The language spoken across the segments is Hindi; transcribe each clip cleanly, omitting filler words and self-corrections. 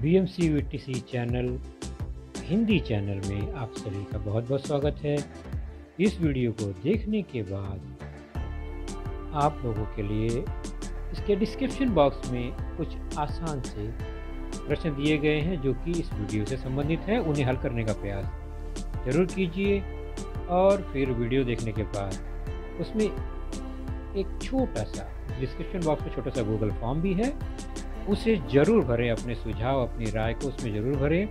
BMCVTC चैनल हिंदी चैनल में आप सभी का बहुत बहुत स्वागत है। इस वीडियो को देखने के बाद आप लोगों के लिए इसके डिस्क्रिप्शन बॉक्स में कुछ आसान से प्रश्न दिए गए हैं जो कि इस वीडियो से संबंधित है। उन्हें हल करने का प्रयास ज़रूर कीजिए और फिर वीडियो देखने के बाद उसमें एक छोटा सा डिस्क्रिप्शन बॉक्स में छोटा सा गूगल फॉर्म भी है, उसे ज़रूर भरें। अपने सुझाव अपनी राय को उसमें ज़रूर भरें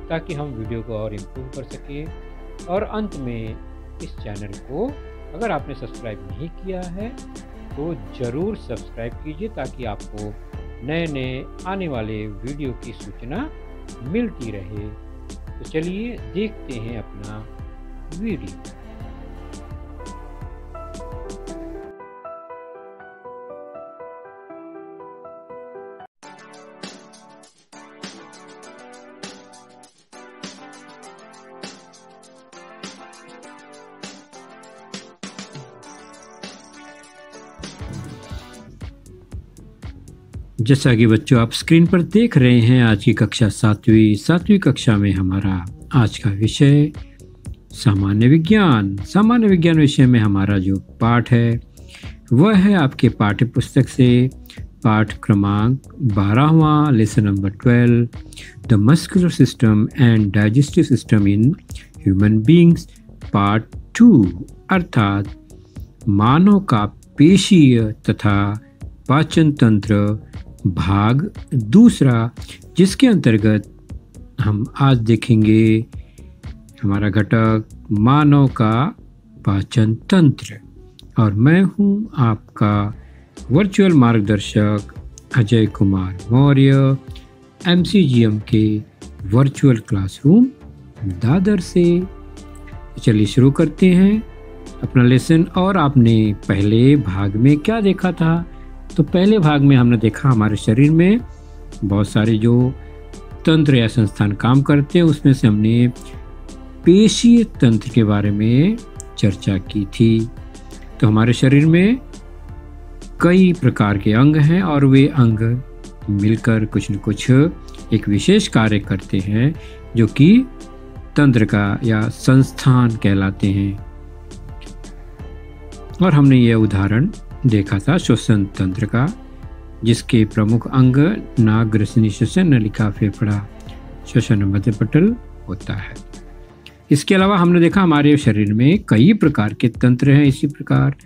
ताकि हम वीडियो को और इम्प्रूव कर सकें। और अंत में इस चैनल को अगर आपने सब्सक्राइब नहीं किया है तो ज़रूर सब्सक्राइब कीजिए ताकि आपको नए नए आने वाले वीडियो की सूचना मिलती रहे। तो चलिए देखते हैं अपना वीडियो। जैसा कि बच्चों आप स्क्रीन पर देख रहे हैं, आज की कक्षा सातवीं कक्षा में हमारा आज का विषय सामान्य विज्ञान विषय में हमारा जो पाठ है वह है आपके पाठ्य पुस्तक से पाठ क्रमांक 12वां, lesson number 12, the muscular system and digestive system in human beings, part 2, अर्थात मानव का पेशीय तथा पाचन तंत्र भाग दूसरा, जिसके अंतर्गत हम आज देखेंगे हमारा घटक मानव का पाचन तंत्र। और मैं हूं आपका वर्चुअल मार्गदर्शक अजय कुमार मौर्य, MCGM के वर्चुअल क्लासरूम दादर से। चलिए शुरू करते हैं अपना लेसन। और आपने पहले भाग में क्या देखा था? तो पहले भाग में हमने देखा हमारे शरीर में बहुत सारे जो तंत्र या संस्थान काम करते हैं, उसमें से हमने पेशीय तंत्र के बारे में चर्चा की थी। तो हमारे शरीर में कई प्रकार के अंग हैं और वे अंग मिलकर कुछ न कुछ एक विशेष कार्य करते हैं जो कि तंत्र का या संस्थान कहलाते हैं। और हमने यह उदाहरण देखा था श्वसन तंत्र का, जिसके प्रमुख अंग नाक, ग्रसनी, श्वसन नलिका, फेफड़ा, श्वसन मध्यपटल होता है। इसके अलावा हमने देखा हमारे शरीर में कई प्रकार के तंत्र हैं इसी प्रकार।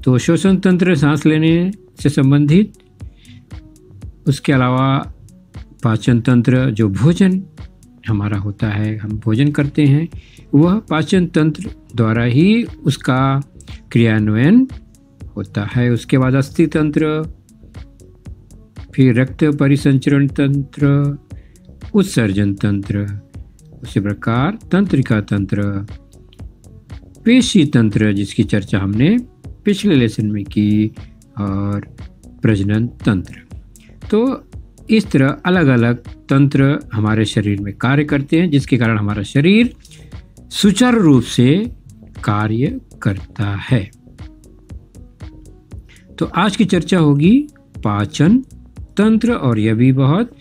तो श्वसन तंत्र सांस लेने से संबंधित, उसके अलावा पाचन तंत्र जो भोजन हमारा होता है, हम भोजन करते हैं, वह पाचन तंत्र द्वारा ही उसका क्रियान्वयन होता है। उसके बाद अस्थि तंत्र, फिर रक्त परिसंचरण तंत्र, उत्सर्जन तंत्र, उसी प्रकार तंत्रिका तंत्र, पेशी तंत्र जिसकी चर्चा हमने पिछले लेसन में की, और प्रजनन तंत्र। तो इस तरह अलग अलग तंत्र हमारे शरीर में कार्य करते हैं, जिसके कारण हमारा शरीर सुचारू रूप से कार्य करता है। तो आज की चर्चा होगी पाचन तंत्र, और यह भी बहुत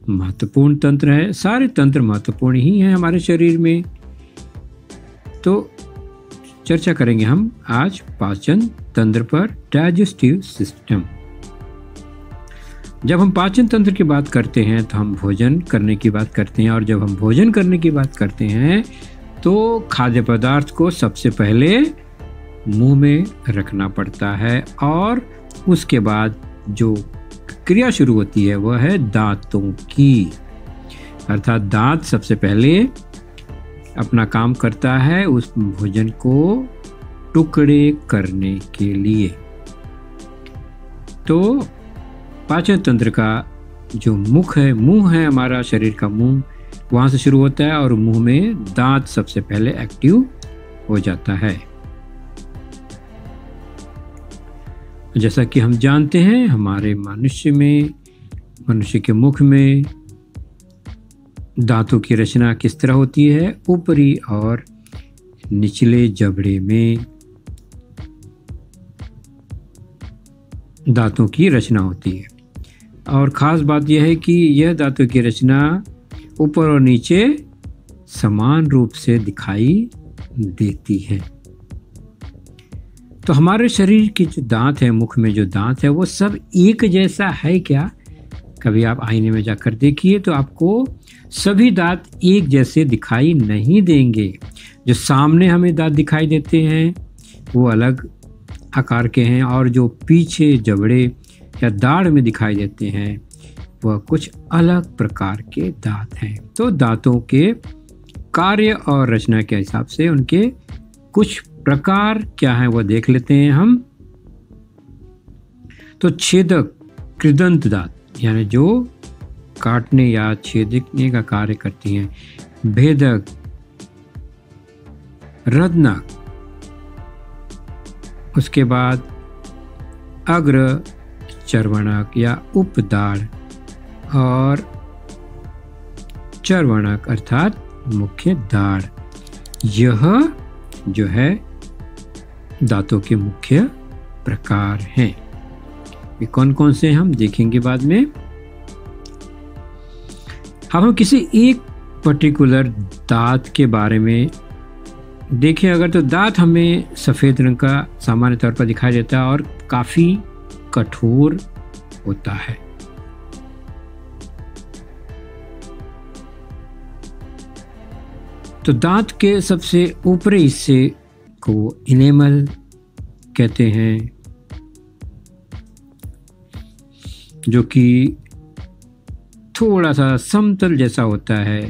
महत्वपूर्ण तंत्र है। सारे तंत्र महत्वपूर्ण ही हैं हमारे शरीर में। तो चर्चा करेंगे हम आज पाचन तंत्र पर, डाइजेस्टिव सिस्टम। जब हम पाचन तंत्र की बात करते हैं तो हम भोजन करने की बात करते हैं, और जब हम भोजन करने की बात करते हैं तो खाद्य पदार्थ को सबसे पहले मुंह में रखना पड़ता है, और उसके बाद जो क्रिया शुरू होती है वह है दांतों की। अर्थात दांत सबसे पहले अपना काम करता है उस भोजन को टुकड़े करने के लिए। तो पाचन तंत्र का जो मुख है, मुंह है हमारा शरीर का मुंह, वहाँ से शुरू होता है और मुंह में दांत सबसे पहले एक्टिव हो जाता है। जैसा कि हम जानते हैं हमारे मनुष्य के मुख में दांतों की रचना किस तरह होती है। ऊपरी और निचले जबड़े में दांतों की रचना होती है। और ख़ास बात यह है कि यह दांतों की रचना ऊपर और नीचे समान रूप से दिखाई देती है। तो हमारे शरीर के जो दांत है, मुख में जो दांत है, वो सब एक जैसा है क्या? कभी आप आईने में जाकर देखिए तो आपको सभी दांत एक जैसे दिखाई नहीं देंगे। जो सामने हमें दांत दिखाई देते हैं वो अलग आकार के हैं, और जो पीछे जबड़े या दाढ़ में दिखाई देते हैं वह कुछ अलग प्रकार के दांत हैं। तो दांतों के कार्य और रचना के हिसाब से उनके कुछ प्रकार क्या हैं वह देख लेते हैं हम। तो छेदक कृदंत दांत, यानी जो काटने या छेदने का कार्य करती हैं। भेदक, रत्नक, उसके बाद अग्र चर्वणक या उपदाढ़, और चर्वणक अर्थात मुख्य दाढ़। यह जो है दांतों के मुख्य प्रकार हैं। ये कौन कौन से हम देखेंगे बाद में। हम किसी एक पर्टिकुलर दांत के बारे में देखें अगर, तो दांत हमें सफ़ेद रंग का सामान्य तौर पर दिखाई देता है और काफ़ी कठोर होता है। तो दांत के सबसे ऊपरी हिस्से को इनेमल कहते हैं, जो कि थोड़ा सा समतल जैसा होता है,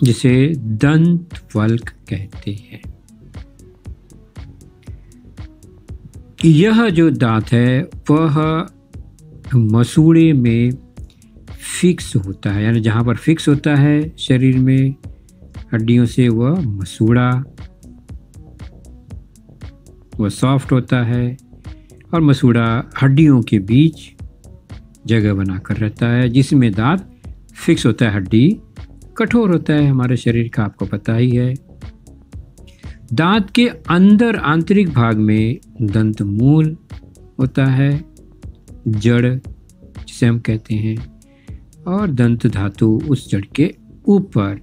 जिसे दंत वल्क कहते हैं। यह जो दांत है वह मसूड़े में फिक्स होता है, यानी जहाँ पर फिक्स होता है शरीर में हड्डियों से, वह मसूड़ा, वह सॉफ्ट होता है, और मसूड़ा हड्डियों के बीच जगह बनाकर रहता है, जिसमें दांत फिक्स होता है। हड्डी कठोर होता है हमारे शरीर का, आपको पता ही है। दांत के अंदर आंतरिक भाग में दंत मूल होता है, जड़ जिसे हम कहते हैं, और दंत धातु उस जड़ के ऊपर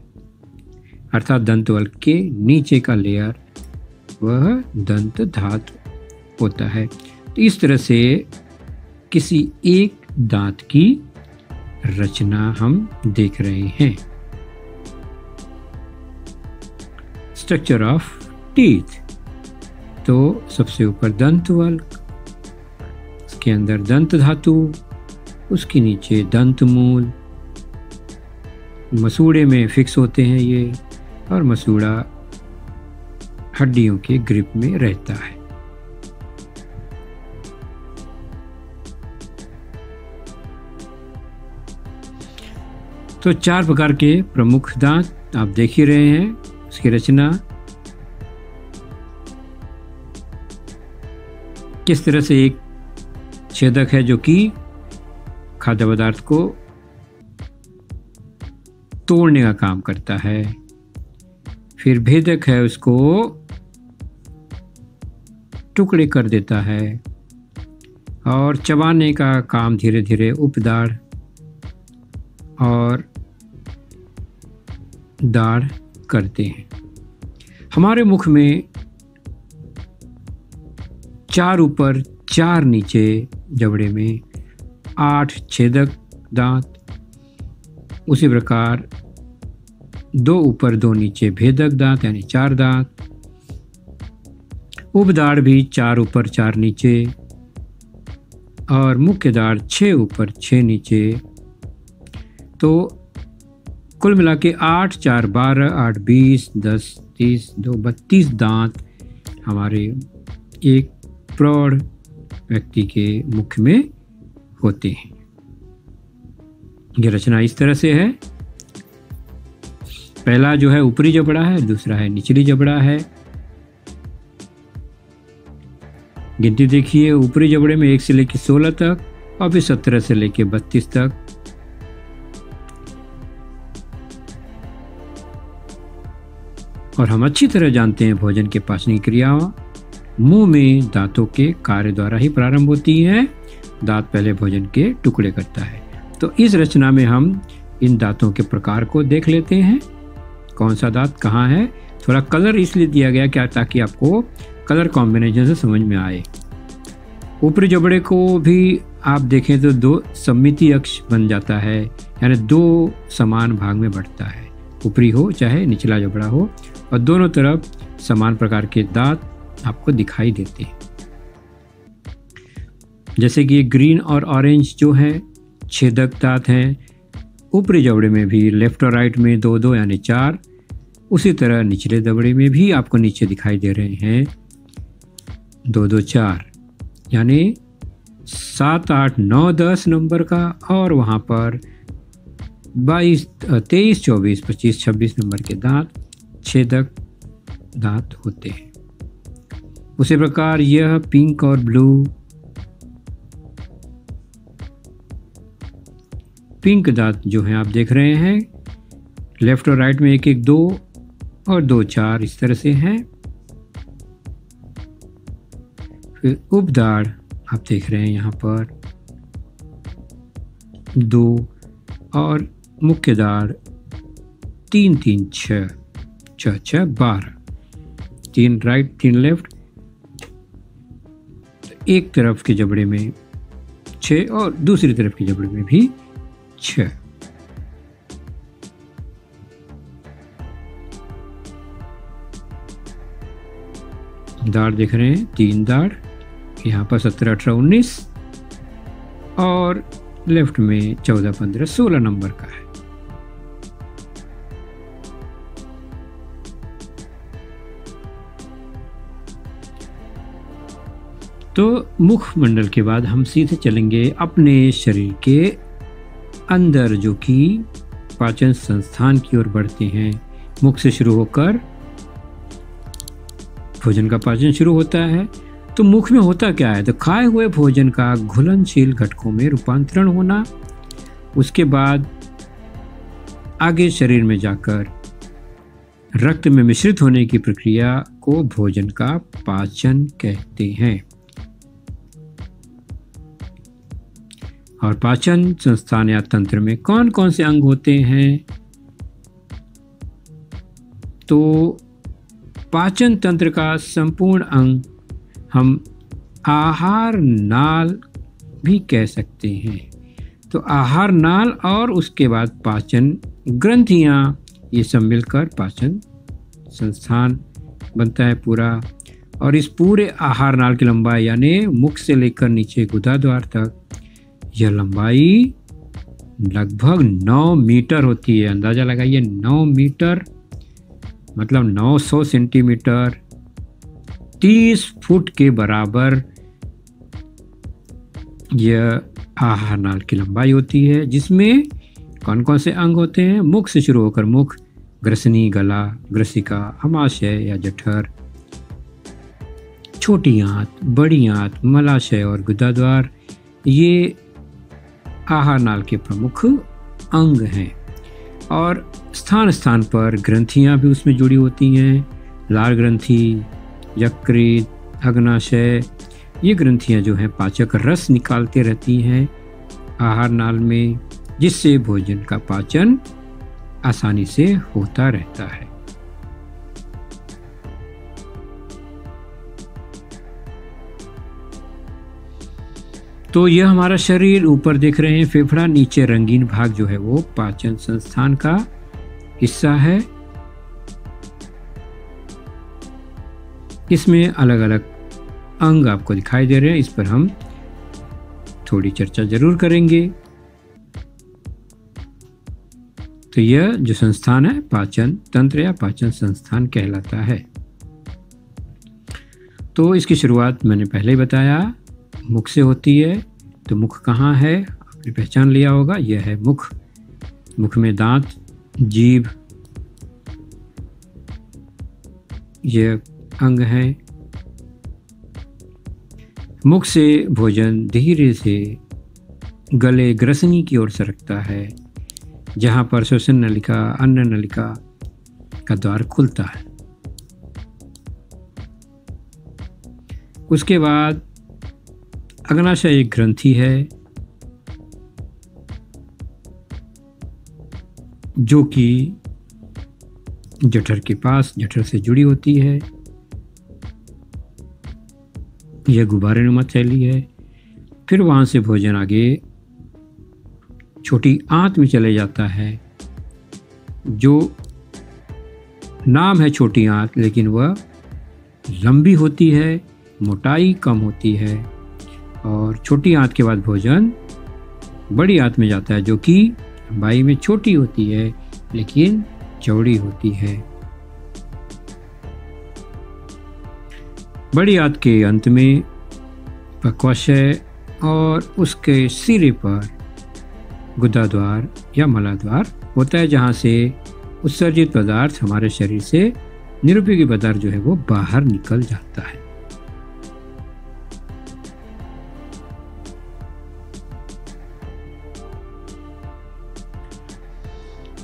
अर्थात दंतवल्क के नीचे का लेयर वह दंत धातु होता है। तो इस तरह से किसी एक दांत की रचना हम देख रहे हैं। स्ट्रक्चर ऑफ टीथ, तो सबसे ऊपर दंतवल्क, उसके अंदर दंत धातु, उसके नीचे दंत मूल, मसूड़े में फिक्स होते हैं ये, और मसूड़ा हड्डियों के ग्रिप में रहता है। तो 4 प्रकार के प्रमुख दांत आप देख ही रहे हैं। उसकी रचना किस तरह से, एक छेदक है जो कि खाद्य पदार्थ को तोड़ने का काम करता है, फिर भेदक है, उसको टुकड़े कर देता है, और चबाने का काम धीरे धीरे उपदाढ़ और दाढ़ करते हैं। हमारे मुख में 4 ऊपर 4 नीचे जबड़े में 8 छेदक दांत, उसी प्रकार 2 ऊपर 2 नीचे भेदक दांत यानी 4 दांत, उपदाढ़ भी 4 ऊपर 4 नीचे, और मुख्य दाढ़ 6 ऊपर 6 नीचे। तो कुल मिला के 8 4 12 8 20 10 30 2 32 दांत हमारे एक प्रौढ़ व्यक्ति के मुख में होते हैं। यह रचना इस तरह से है। पहला जो है ऊपरी जबड़ा है, दूसरा है निचली जबड़ा है। गिनती देखिए, ऊपरी जबड़े में 1 से लेकर 16 तक, और फिर 17 से लेकर 32 तक। और हम अच्छी तरह जानते हैं भोजन के पाचन की क्रिया मुंह में दांतों के कार्य द्वारा ही प्रारंभ होती है, दांत पहले भोजन के टुकड़े करता है। तो इस रचना में हम इन दांतों के प्रकार को देख लेते हैं, कौन सा दांत कहाँ है। थोड़ा कलर इसलिए दिया गया क्या, ताकि आपको कलर कॉम्बिनेशन से समझ में आए। ऊपरी जबड़े को भी आप देखें तो दो सममितीय अक्ष बन जाता है, यानी दो समान भाग में बढ़ता है, ऊपरी हो चाहे निचला जबड़ा हो, और दोनों तरफ समान प्रकार के दांत आपको दिखाई देते हैं। जैसे कि ग्रीन और ऑरेंज जो है छेदक दांत हैं, ऊपरी जबड़े में भी लेफ्ट और राइट में 2-2 यानी 4, उसी तरह निचले जबड़े में भी आपको नीचे दिखाई दे रहे हैं 2-2 4, यानी 7 8 9 10 नंबर का, और वहाँ पर 22 23 24 25 26 नंबर के दांत छेदक दांत होते हैं। उसी प्रकार यह पिंक और ब्लू, पिंक दांत जो हैं आप देख रहे हैं, लेफ्ट और राइट में 1-1 2 और 2 4 इस तरह से हैं। फिर उपदाढ़ आप देख रहे हैं यहाँ पर 2, और मुख्य दाढ़ 3-3 6 6 6 12, 3 राइट 3 लेफ्ट, एक तरफ के जबड़े में 6 और दूसरी तरफ के जबड़े में भी 6। दाढ़ देख रहे हैं 3 दाढ़, यहाँ पर 17 18 19, और लेफ्ट में 14 15 16 नंबर का है। तो मुखमंडल के बाद हम सीधे चलेंगे अपने शरीर के अंदर, जो कि पाचन संस्थान की ओर बढ़ते हैं। मुख से शुरू होकर भोजन का पाचन शुरू होता है। तो मुख में होता क्या है, तो खाए हुए भोजन का घुलनशील घटकों में रूपांतरण होना, उसके बाद आगे शरीर में जाकर रक्त में मिश्रित होने की प्रक्रिया को भोजन का पाचन कहते हैं। और पाचन संस्थान या तंत्र में कौन कौन से अंग होते हैं, तो पाचन तंत्र का संपूर्ण अंग हम आहार नाल भी कह सकते हैं। तो आहार नाल और उसके बाद पाचन ग्रंथियां, ये सब मिलकर पाचन संस्थान बनता है पूरा। और इस पूरे आहार नाल की लंबाई यानी मुख से लेकर नीचे गुदाद्वार तक, यह लंबाई लगभग 9 मीटर होती है। अंदाजा लगाइए, 9 मीटर मतलब 900 सेंटीमीटर, 30 फुट के बराबर यह आहार नाल की लंबाई होती है, जिसमें कौन कौन से अंग होते हैं। मुख से शुरू होकर मुख, ग्रसनी, गला, ग्रसिका, अमाशय या जठर, छोटी आंत, बड़ी आंत, मलाशय और गुदाद्वार, ये आहार नाल के प्रमुख अंग हैं। और स्थान स्थान पर ग्रंथियां भी उसमें जुड़ी होती हैं। लार ग्रंथि, यकृत, अग्नाशय, ये ग्रंथियां जो हैं पाचक रस निकालते रहती हैं आहार नाल में, जिससे भोजन का पाचन आसानी से होता रहता है। तो यह हमारा शरीर, ऊपर देख रहे हैं फेफड़ा, नीचे रंगीन भाग जो है वो पाचन संस्थान का हिस्सा है। इसमें अलग अलग अंग आपको दिखाई दे रहे हैं, इस पर हम थोड़ी चर्चा जरूर करेंगे। तो यह जो संस्थान है पाचन तंत्र या पाचन संस्थान कहलाता है। तो इसकी शुरुआत मैंने पहले ही बताया, मुख से होती है। तो मुख कहाँ है, आपने पहचान लिया होगा, यह है मुख। मुख में दांत, जीभ, यह अंग है। मुख से भोजन धीरे से गले ग्रसनी की ओर सरकता है, जहाँ पर श्वसन नलिका, अन्न नलिका का द्वार खुलता है। उसके बाद अग्नाशय एक ग्रंथि है जो कि जठर के पास, जठर से जुड़ी होती है। यह गुब्बारेनुमा थैली है। फिर वहाँ से भोजन आगे छोटी आंत में चले जाता है, जो नाम है छोटी आंत, लेकिन वह लंबी होती है, मोटाई कम होती है। और छोटी आंत के बाद भोजन बड़ी आंत में जाता है, जो कि लंबाई में छोटी होती है लेकिन चौड़ी होती है। बड़ी आंत के अंत में पक्वाशय और उसके सिरे पर गुदाद्वार या मलाद्वार होता है, जहाँ से उत्सर्जित पदार्थ, हमारे शरीर से निरुपयोगी पदार्थ जो है वो बाहर निकल जाता है।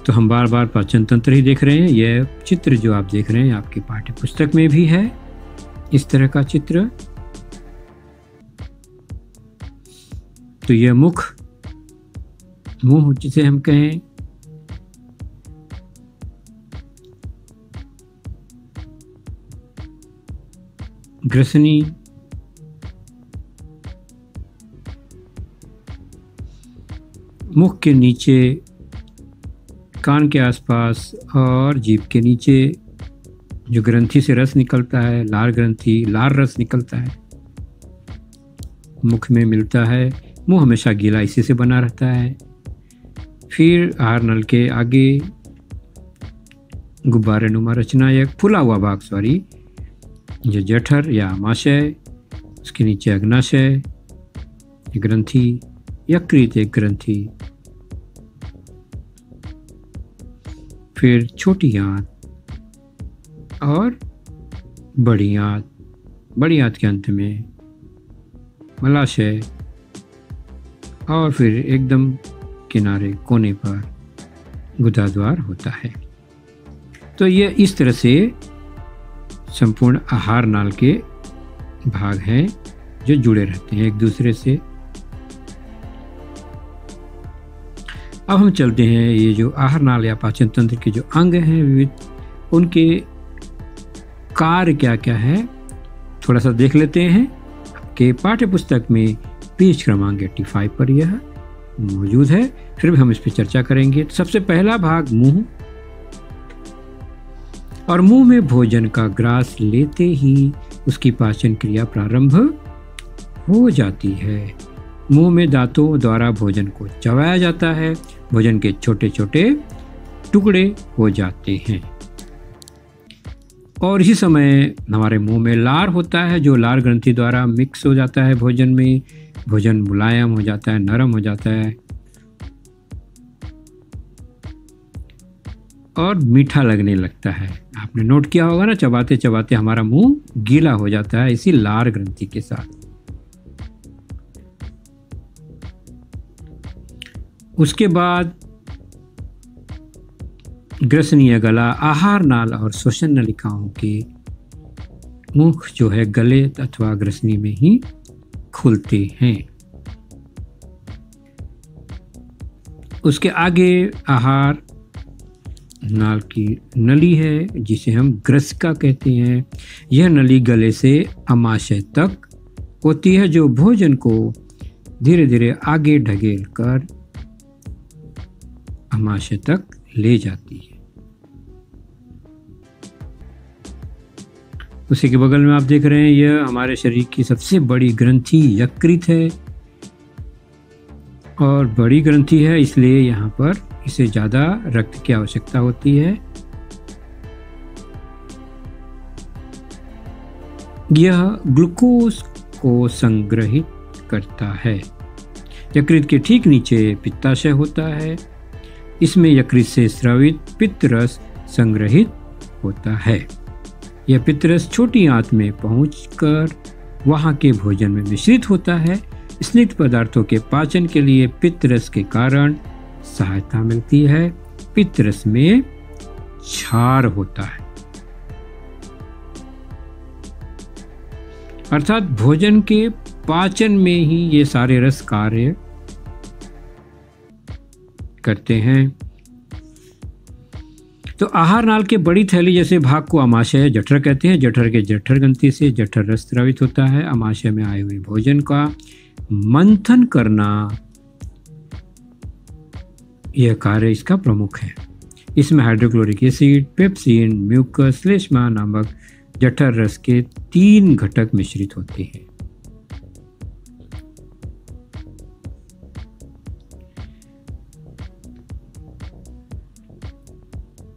तो हम बार बार पाचन तंत्र ही देख रहे हैं। यह चित्र जो आप देख रहे हैं आपके पाठ्य पुस्तक में भी है इस तरह का चित्र। तो यह मुंह जिसे हम कहें, ग्रसनी, मुख के नीचे, कान के आसपास और जीभ के नीचे जो ग्रंथि से रस निकलता है, लार ग्रंथि, लार रस निकलता है, मुख में मिलता है। मुंह हमेशा गीला इसी से बना रहता है। फिर आहार नल के आगे गुब्बारेनुमा रचना, एक फूला हुआ भाग, जो जठर या आमाशय, उसके नीचे अग्नाशय, ग्रंथि, यकृत एक ग्रंथि, फिर छोटी आंत और बड़ी आंत। बड़ी आंत के अंत में मलाशय और फिर एकदम किनारे कोने पर गुदाद्वार होता है। तो यह इस तरह से संपूर्ण आहार नाल के भाग हैं जो जुड़े रहते हैं एक दूसरे से। अब हम चलते हैं, ये जो आहार नाल या पाचन तंत्र के जो अंग हैं विविध, उनके कार्य क्या क्या है थोड़ा सा देख लेते हैं। आपके पाठ्य पुस्तक में पेज क्रमांक 85 पर यह मौजूद है, फिर भी हम इस पर चर्चा करेंगे। तो सबसे पहला भाग मुंह, और मुंह में भोजन का ग्रास लेते ही उसकी पाचन क्रिया प्रारंभ हो जाती है। मुंह में दांतों द्वारा भोजन को चबाया जाता है। भोजन के छोटे छोटे टुकड़े हो जाते हैं और इसी समय हमारे मुंह में लार होता है, जो लार ग्रंथि द्वारा मिक्स हो जाता है भोजन में। भोजन मुलायम हो जाता है, नरम हो जाता है और मीठा लगने लगता है। आपने नोट किया होगा ना, चबाते चबाते हमारा मुंह गीला हो जाता है इसी लार ग्रंथि के साथ। उसके बाद ग्रसनीय गला, आहार नाल और श्वसन नलिकाओं के मुख जो है गले अथवा ग्रसनी में ही खुलते हैं। उसके आगे आहार नाल की नली है जिसे हम ग्रसिका कहते हैं। यह नली गले से आमाशय तक होती है, जो भोजन को धीरे धीरे आगे ढकेल कर आमाशय तक ले जाती है। उसी के बगल में आप देख रहे हैं, यह हमारे शरीर की सबसे बड़ी ग्रंथि यकृत है और बड़ी ग्रंथि है, इसलिए यहाँ पर इसे ज़्यादा रक्त की आवश्यकता होती है। यह ग्लूकोज को संग्रहित करता है। यकृत के ठीक नीचे पित्ताशय होता है। इसमें यकृत से स्रावित पित्त रस संग्रहित होता है। यह पित्त रस छोटी आंत में पहुंचकर वहां के भोजन में मिश्रित होता है। स्निग्ध पदार्थों के पाचन के लिए पित्त रस के कारण सहायता मिलती है। पित्त रस में क्षार होता है, अर्थात भोजन के पाचन में ही ये सारे रस कार्य करते हैं। तो आहार नाल के बड़ी थैली जैसे भाग को आमाशय जठर कहते हैं। जठर के जठर ग्रंथि से जठर रस स्रावित होता है। आमाशय में आए हुए भोजन का मंथन करना, यह कार्य इसका प्रमुख है। इसमें हाइड्रोक्लोरिक एसिड, पेप्सिन, म्यूकस, श्लेष्मा नामक जठर रस के 3 घटक मिश्रित होते हैं।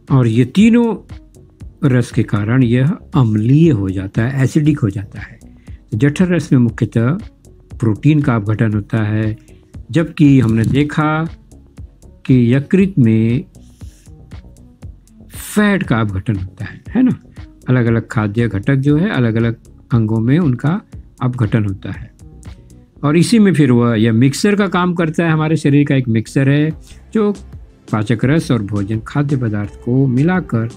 और ये तीनों रस के कारण यह अम्लीय हो जाता है, एसिडिक हो जाता है। तो जठर रस में मुख्यतः प्रोटीन का अपघटन होता है, जबकि हमने देखा कि यकृत में फैट का अपघटन होता है ना। अलग अलग खाद्य घटक जो है अलग अलग अंगों में उनका अपघटन होता है, और इसी में फिर वह यह मिक्सर का काम करता है। हमारे शरीर का एक मिक्सर है जो पाचक रस और भोजन खाद्य पदार्थ को मिलाकर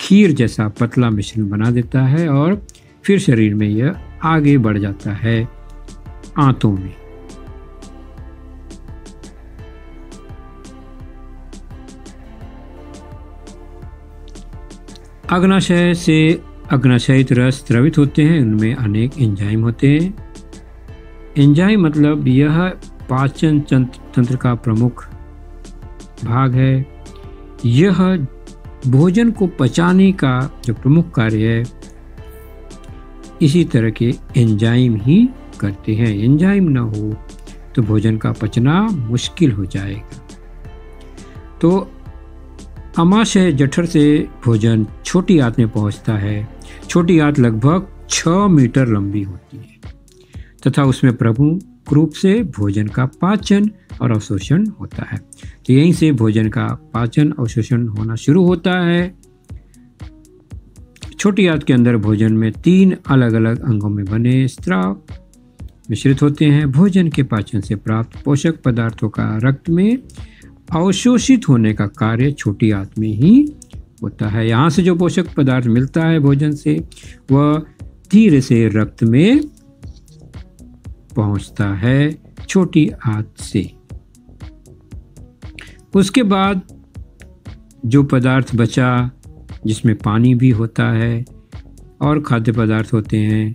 खीर जैसा पतला मिश्रण बना देता है, और फिर शरीर में यह आगे बढ़ जाता है आंतों में। अग्नाशय से अग्नाशयित रस स्रावित होते हैं। उनमें अनेक एंजाइम होते हैं। एंजाइम मतलब यह पाचन तंत्र का प्रमुख भाग है। यह भोजन को पचाने का जो प्रमुख कार्य है, इसी तरह के एंजाइम ही करते हैं। एंजाइम ना हो तो भोजन का पचना मुश्किल हो जाएगा। तो आमाशय जठर से भोजन छोटी आंत में पहुंचता है। छोटी आंत लगभग 6 मीटर लंबी होती है तथा उसमें प्रमुख रूप से भोजन का पाचन और अवशोषण होता है। तो यहीं से भोजन का पाचन अवशोषण होना शुरू होता है। छोटी आंत के अंदर भोजन में 3 अलग अलग अंगों में बने स्राव मिश्रित होते हैं। भोजन के पाचन से प्राप्त पोषक पदार्थों का रक्त में अवशोषित होने का कार्य छोटी आंत में ही होता है। यहाँ से जो पोषक पदार्थ मिलता है भोजन से, वह धीरे से रक्त में पहुंचता है छोटी आंत से। उसके बाद जो पदार्थ बचा, जिसमें पानी भी होता है और खाद्य पदार्थ होते हैं,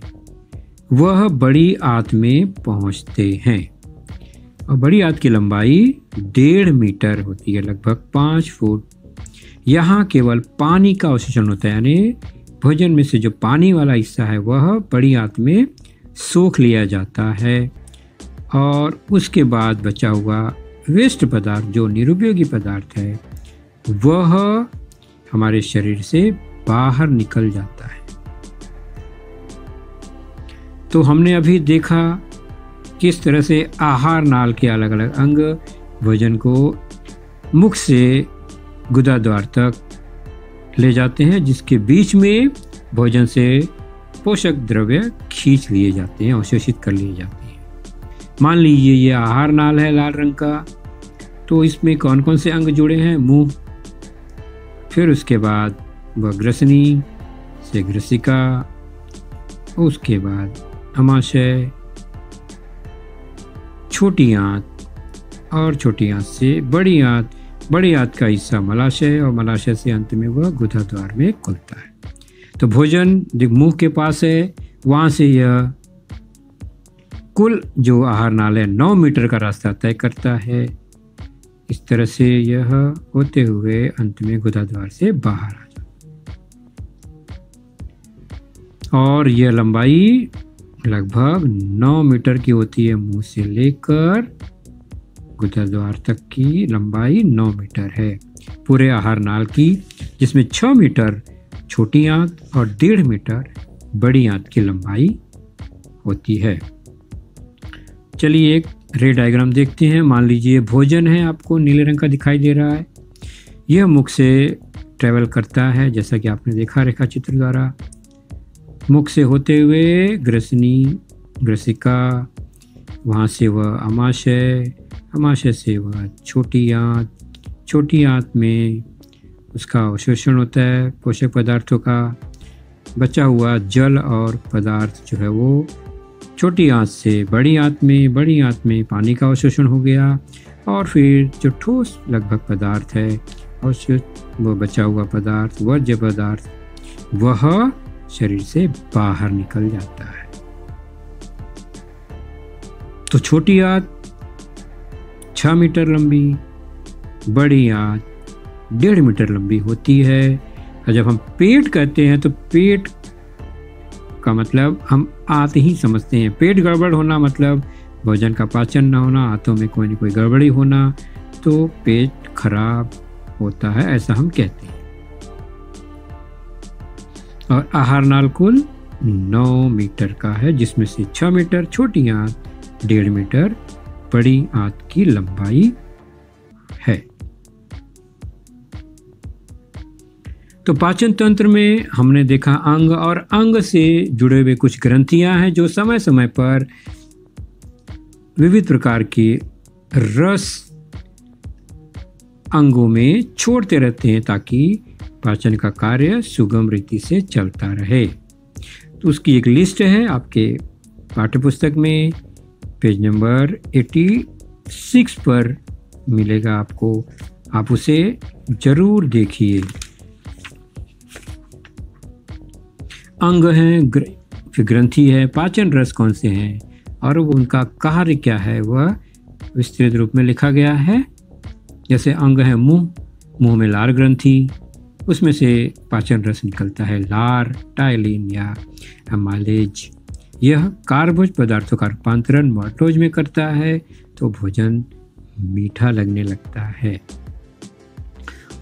वह बड़ी आंत में पहुंचते हैं। और बड़ी आंत की लंबाई 1.5 मीटर होती है, लगभग 5 फुट। यहाँ केवल पानी का अवशोषण होता है, यानी भोजन में से जो पानी वाला हिस्सा है वह बड़ी आंत में सोख लिया जाता है, और उसके बाद बचा हुआ वेस्ट पदार्थ जो निरुपयोगी पदार्थ है वह हमारे शरीर से बाहर निकल जाता है। तो हमने अभी देखा किस तरह से आहार नाल के अलग अलग अंग भोजन को मुख से गुदाद्वार तक ले जाते हैं, जिसके बीच में भोजन से पोषक द्रव्य खींच लिए जाते हैं, अवशोषित कर लिए जाते हैं। मान लीजिए ये आहार नाल है लाल रंग का, तो इसमें कौन कौन से अंग जुड़े हैं? मुंह, फिर उसके बाद वह ग्रसनी से ग्रसिका, उसके बाद अमाशय, छोटी आंत, और छोटी आंत से बड़ी आंत, बड़ी आंत का हिस्सा मलाशय, और मलाशय से अंत में वह गुदाद्वार में खुलता है। तो भोजन मुंह के पास है, वहाँ से यह कुल जो आहार नाल है 9 मीटर का रास्ता तय करता है। इस तरह से यह होते हुए अंत में गुदाद्वार से बाहर आ जाता है, और यह लंबाई लगभग 9 मीटर की होती है। मुंह से लेकर गुदाद्वार तक की लंबाई 9 मीटर है पूरे आहार नाल की, जिसमें 6 मीटर छोटी आंत और 1.5 मीटर बड़ी आंत की लंबाई होती है। चलिए एक रे डायग्राम देखते हैं। मान लीजिए भोजन है, आपको नीले रंग का दिखाई दे रहा है। यह मुख से ट्रेवल करता है, जैसा कि आपने देखा रेखा चित्र द्वारा। मुख से होते हुए ग्रसनी, ग्रसिका, वहाँ से वह अमाशय, अमाशय से वह छोटी आंत, छोटी आंत में उसका अवशोषण होता है पोषक पदार्थों का। बचा हुआ जल और पदार्थ जो है वो छोटी आंत से बड़ी आंत में पानी का अवशोषण हो गया और फिर जो ठोस लगभग पदार्थ है वो बचा हुआ पदार्थ, वर्ज्य पदार्थ, वह शरीर से बाहर निकल जाता है। तो छोटी आंत 6 मीटर लंबी, बड़ी आंत 1.5 मीटर लंबी होती है। और जब हम पेट कहते हैं तो पेट का मतलब हम आंत ही समझते हैं। पेट गड़बड़ होना मतलब भोजन का पाचन न होना, आंतों में कोई न कोई गड़बड़ी होना, तो पेट खराब होता है, ऐसा हम कहते हैं। और आहार नाल कुल 9 मीटर का है, जिसमें से 6 मीटर छोटी आंत, 1.5 मीटर बड़ी आंत की लंबाई है। तो पाचन तंत्र में हमने देखा अंग, और अंग से जुड़े हुए कुछ ग्रंथियां हैं जो समय समय पर विविध प्रकार के रस अंगों में छोड़ते रहते हैं ताकि पाचन का कार्य सुगम रीति से चलता रहे। तो उसकी एक लिस्ट है आपके पाठ्यपुस्तक में, पेज नंबर 86 पर मिलेगा आपको, आप उसे जरूर देखिए। अंग हैं, फिर ग्रंथि है, पाचन रस कौन से हैं और उनका कार्य क्या है वह विस्तृत रूप में लिखा गया है। जैसे अंग है मुंह में लार ग्रंथि, उसमें से पाचन रस निकलता है लार, टाइलिन या माइलेज। यह कार्बोज पदार्थों का रूपांतरण माल्टोज में करता है तो भोजन मीठा लगने लगता है।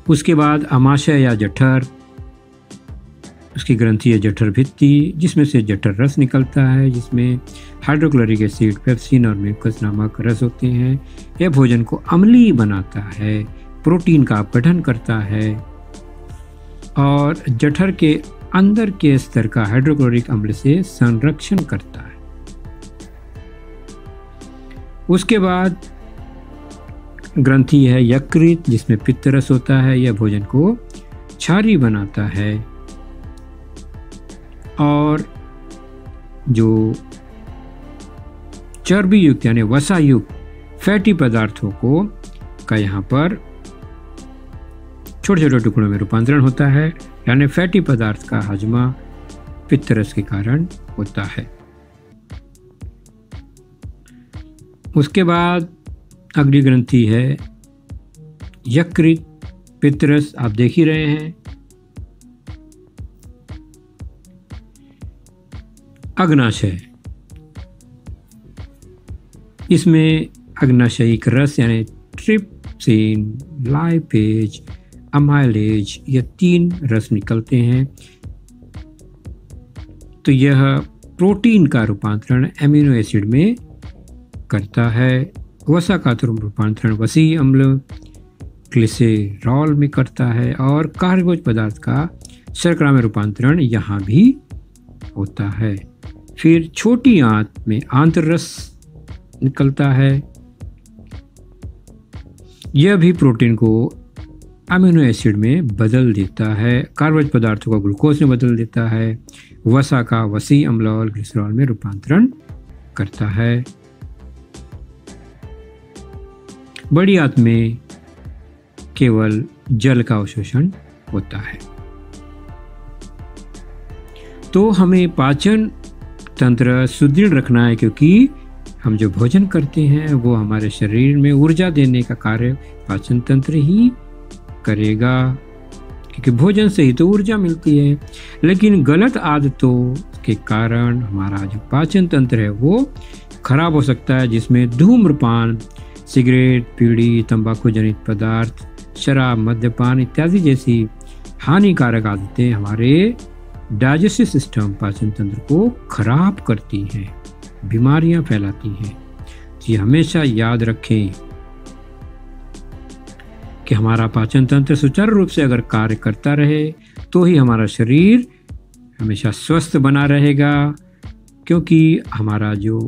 उसके बाद अमाशय या जठर, उसकी ग्रंथि है जठर भित्ति, जिसमें से जठर रस निकलता है, जिसमें हाइड्रोक्लोरिक एसिड, पेप्सिन और म्यूकस नामक रस होते हैं। यह भोजन को अम्लीय बनाता है, प्रोटीन का अपघटन करता है और जठर के अंदर के स्तर का हाइड्रोक्लोरिक अम्ल से संरक्षण करता है। उसके बाद ग्रंथि है यकृत, जिसमें पित्त रस होता है। यह भोजन को क्षारीय बनाता है और जो चर्बी युक्त यानी वसा युक्त फैटी पदार्थों को का यहाँ पर छोटे छोटे टुकड़ों में रूपांतरण होता है, यानी फैटी पदार्थ का हजमा पित्त रस के कारण होता है। उसके बाद अगली ग्रंथि है यकृत, पित्त रस आप देख ही रहे हैं। अग्नाशय, इसमें अग्नाशयिक रस यानी ट्रिप्सिन, लाइपेज, अमाइलेज, ये 3 रस निकलते हैं। तो यह प्रोटीन का रूपांतरण एमिनो एसिड में करता है। वसा का रूपांतरण वसीय अम्ल ग्लिसरॉल में करता है और कार्बोज पदार्थ का शर्करा में रूपांतरण यहाँ भी होता है। फिर छोटी आंत में आंतररस निकलता है, यह भी प्रोटीन को अमीनो एसिड में बदल देता है, कार्बोज पदार्थों को ग्लूकोज में बदल देता है, वसा का वसीय अम्ल और ग्लिसरॉल में रूपांतरण करता है। बड़ी आंत में केवल जल का अवशोषण होता है। तो हमें पाचन तंत्र सुदृढ़ रखना है, क्योंकि हम जो भोजन करते हैं वो हमारे शरीर में ऊर्जा देने का कार्य पाचन तंत्र ही करेगा, क्योंकि भोजन से ही तो ऊर्जा मिलती है। लेकिन गलत आदतों के कारण हमारा जो पाचन तंत्र है वो खराब हो सकता है, जिसमें धूम्रपान, सिगरेट, बीड़ी, तंबाकू जनित पदार्थ, शराब, मद्यपान इत्यादि जैसी हानिकारक आदतें हमारे डाइजेस्टिव सिस्टम, पाचन तंत्र को खराब करती हैं, बीमारियां फैलाती हैं। तो ये हमेशा याद रखें कि हमारा पाचन तंत्र सुचारू रूप से अगर कार्य करता रहे तो ही हमारा शरीर हमेशा स्वस्थ बना रहेगा, क्योंकि हमारा जो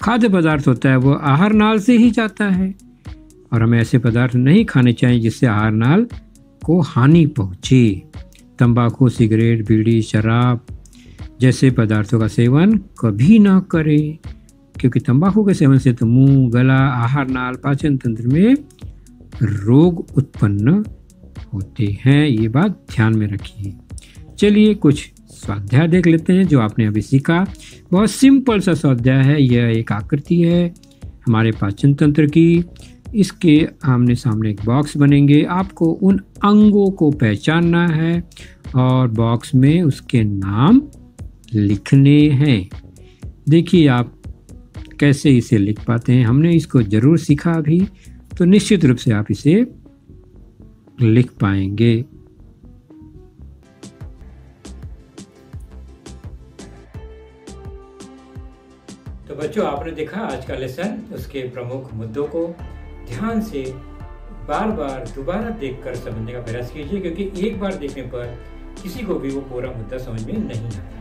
खाद्य पदार्थ होता है वो आहार नाल से ही जाता है और हमें ऐसे पदार्थ नहीं खाने चाहिए जिससे आहार नाल को हानि पहुँचे। तंबाकू, सिगरेट, बीड़ी, शराब जैसे पदार्थों का सेवन कभी ना करें, क्योंकि तंबाकू के सेवन से तो मुंह, गला, आहार नाल, पाचन तंत्र में रोग उत्पन्न होते हैं। ये बात ध्यान में रखिए। चलिए कुछ स्वाध्याय देख लेते हैं जो आपने अभी सीखा। बहुत सिंपल सा स्वाध्याय है। यह एक आकृति है हमारे पाचन तंत्र की। इसके आमने सामने एक बॉक्स बनेंगे। आपको उन अंगों को पहचानना है और बॉक्स में उसके नाम लिखने हैं। देखिए आप कैसे इसे लिख पाते हैं। हमने इसको जरूर सीखा अभी, तो निश्चित रूप से आप इसे लिख पाएंगे। तो बच्चों, आपने देखा आज का लेसन, उसके प्रमुख मुद्दों को ध्यान से बार बार दोबारा देखकर समझने का प्रयास कीजिए, क्योंकि एक बार देखने पर किसी को भी वो पूरा मुद्दा समझ में नहीं आता।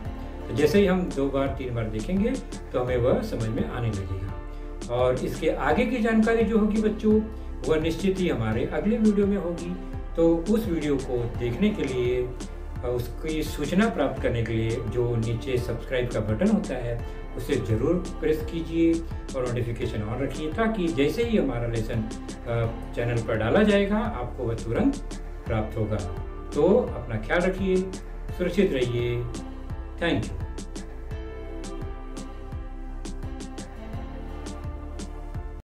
तो जैसे ही हम 2 बार 3 बार देखेंगे तो हमें वह समझ में आने लगेगा। और इसके आगे की जानकारी जो होगी बच्चों, वह निश्चित ही हमारे अगले वीडियो में होगी। तो उस वीडियो को देखने के लिए, उसकी सूचना प्राप्त करने के लिए जो नीचे सब्सक्राइब का बटन होता है उसे ज़रूर प्रेस कीजिए और नोटिफिकेशन ऑन रखिए, ताकि जैसे ही हमारा लेसन चैनल पर डाला जाएगा आपको वह तुरंत प्राप्त होगा। तो अपना ख्याल रखिए, सुरक्षित रहिए। Thank you.